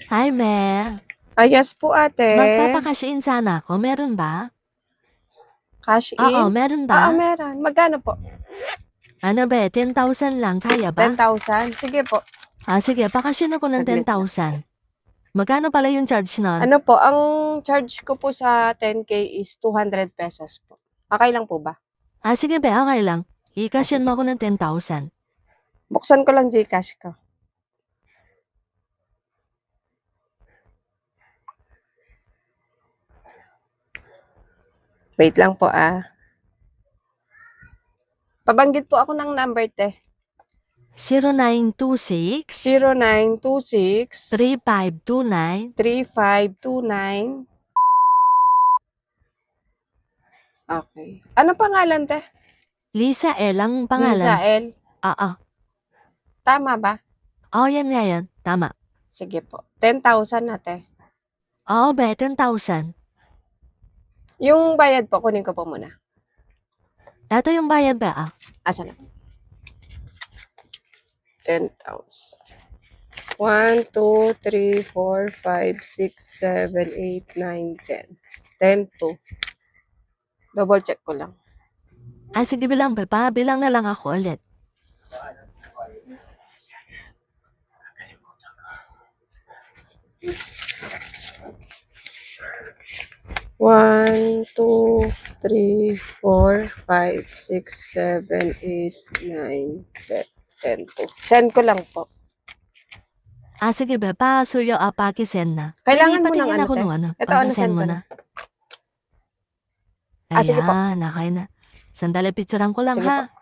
Hi, Mel. Yes po ate. Magpapakasyain sana ako. Meron ba? Cash Oo, in? meron Oo, ba? meron. Magkano po? Ano ba, 10,000 lang. Kaya ba? 10,000? Sige po. Sige, pakasyain ako ng Saglit lang. 10,000. Magkano pala yung charge nun? Ano po, ang charge ko po sa 10K is 200 pesos po. Okay lang po ba? Sige ba, okay lang. Ikasyan Sige. mo ako ng 10,000. Buksan ko lang Gcash ko. Wait lang po Pabanggit po ako ng number te. 0926 0926 3529 3529. Okay. Ano pangalan te? Lisa L ang Lisa pangalan. L. Oo. Tama ba? Yan nga yan. Tama. Sige po. 10,000 na te. Oo ba, 10,000. Yung bayad po, kunin ko po muna. Ito yung bayad ba? Asa na? 10,000. 1, 2, 3, 4, 5, 6, 7, 8, 9, 10. 10 to. Double check ko lang. Sige, bilang pa. Bilang na lang ako ulit. One, 2, 3, 4, 5, 6, 7, 8, 9, 10, 10 to. Send ko lang po. Sige ba, pasuyo pakisend na. Kailangan mo ng patingin ano, ako te? nung ano. Ito, Pagka-send send mo ko na. Sige po. Ayan, okay na. Sandali, picturean ko lang Sige ha. po.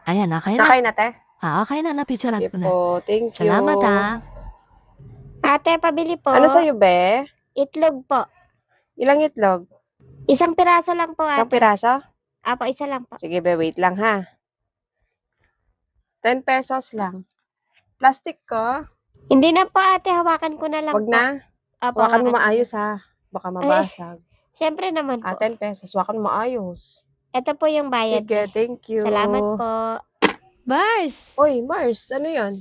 Ayan, okay na. Okay na, te? Okay na, napicturean Sige ko na. po. Thank you. Salamat ha. Ate, pabili po. Ano sa'yo, be? Itlog po. Ilang itlog? Isang piraso lang po, Isang ate. piraso? Apo, isa lang po. Sige, be, wait lang ha. 10 pesos lang. Plastic ko? Hindi na po, ate. Hawakan ko na lang Wag po. na. Apo, Hawakan mo ko na. maayos ha. Baka mabasag. Siyempre naman po. 10 pesos. Hawakan mo maayos. Ito po yung bayad. Sige, thank you. Salamat po. Mars! Oy, Mars, ano yon?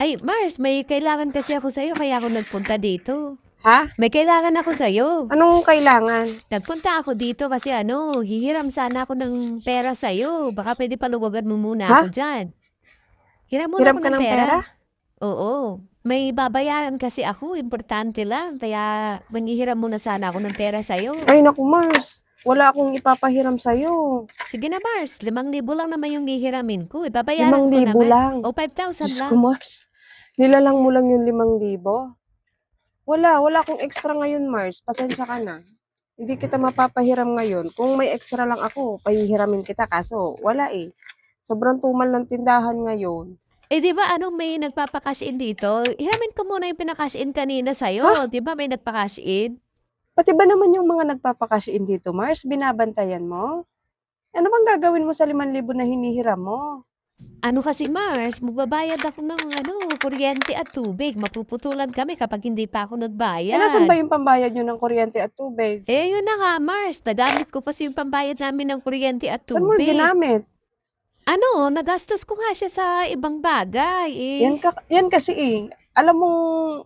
Ay, Mars, may kailangan kasi ako sa'yo kaya ako nagpunta dito. Ha? May kailangan ako sa'yo. Anong kailangan? Nagpunta ako dito kasi hihiram sana ako ng pera sa'yo. Baka pwede paluwagan mo muna Ha? ako dyan. Hiram muna Hiram ako ka ng ng pera? Oo. May babayaran kasi ako, importante lang. Kaya manghihiram muna sana ako ng pera sa'yo. Ay, naku, Mars. Wala akong ipapahiram sa'yo. Sige na, Mars. 5,000 lang naman yung hihiramin ko. Babayaran ko 5,000 naman. lang. O, 5,000 Diyos lang. ko, Mars. Nilalang mo lang yung 5,000. Wala akong extra ngayon, Mars. Pasensya ka na. Hindi kita mapapahiram ngayon. Kung may extra lang ako, pahihiramin kita. Kaso, wala eh. Sobrang tumal ng tindahan ngayon. Di ba may nagpapa-cash in dito? Hiramin ko muna yung pinaka-cash in kanina sa'yo. Di ba may nagpa-cash in? Pati ba naman yung mga nagpapakash in dito, Mars, binabantayan mo? Ano bang gagawin mo sa 5,000 na hinihiram mo? Ano kasi, Mars, magbabayad ako ng kuryente at tubig. Mapuputulan kami kapag hindi pa ako nagbayad. Nasaan ba yung pambayad nyo ng kuryente at tubig? Yun na nga, Mars. Nagamit ko kasi yung pambayad namin ng kuryente at Saan mo tubig. ginamit? Nagastos ko nga siya sa ibang bagay. Yan kasi alam mo,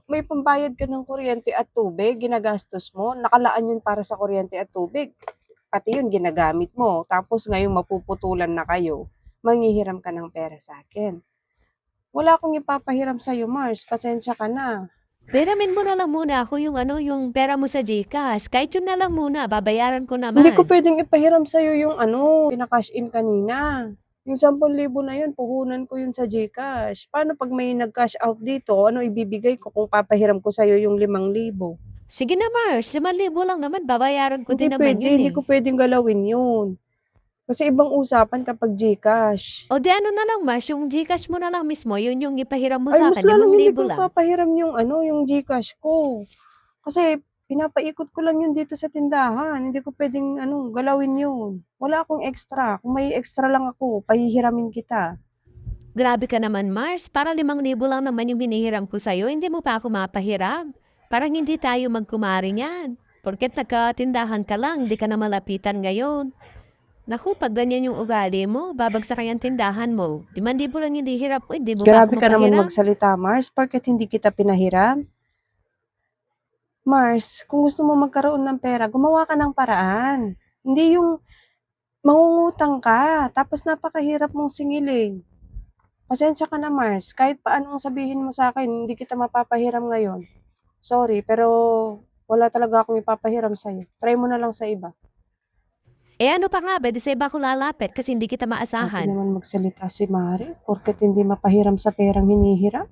may pambayad ka ng kuryente at tubig, ginagastos mo, nakalaan yun para sa kuryente at tubig. Pati yun, ginagamit mo. Tapos ngayon, mapuputulan na kayo, manghihiram ka ng pera sa akin. Wala akong ipapahiram sa'yo, Mars. Pasensya ka na. Peramin mo na lang muna ako yung pera mo sa GCash. Kahit yun na lang muna, babayaran ko naman. Hindi ko pwedeng ipahiram sa'yo yung pinakash in kanina. Yung 10,000 na yun, puhunan ko yun sa GCash. Paano pag may nag-cash out dito, ano ibibigay ko kung papahiram ko sa'yo yung 5,000? Sige na, Mars. 5,000 lang naman. Babayaran ko din naman yun Hindi ko pwedeng galawin yun. Kasi ibang usapan kapag GCash. O di na lang, Mars. Yung GCash mo na lang mismo, yun yung ipahiram mo Ay, sa mas akin. lalong hindi 5,000 ko lang. papahiram yung GCash ko. Kasi pinapaikot ko lang yun dito sa tindahan. Hindi ko pwedeng galawin yun. Wala akong extra. Kung may extra lang ako, pahihiramin kita. Grabe ka naman, Mars. Para 5,000 lang naman yung hinihiram ko sa'yo. Hindi mo pa ako mapahiram. Parang hindi tayo magkumari niyan. Porket nagkatindahan ka lang, hindi ka na malapitan ngayon. Naku, pag ganyan yung ugali mo, babagsakan yung tindahan mo. 5,000 lang hindi hirap ko, hindi mo Grabe pa ka ako naman mapahiram. magsalita, Mars. Porket hindi kita pinahiram? Mars, kung gusto mo magkaroon ng pera, gumawa ka ng paraan. Hindi yung mangungutang ka, tapos napakahirap mong singilin. Pasensya ka na, Mars. Kahit pa anong sabihin mo sa akin, hindi kita mapapahiram ngayon. Sorry, pero wala talaga akong ipapahiram sa'yo. Try mo na lang sa iba. Eh ano pa nga ba, di sa iba ako lalapit kasi hindi kita Grabe maasahan. naman magsalita si Mari, porket hindi mapahiram sa perang hinihiram.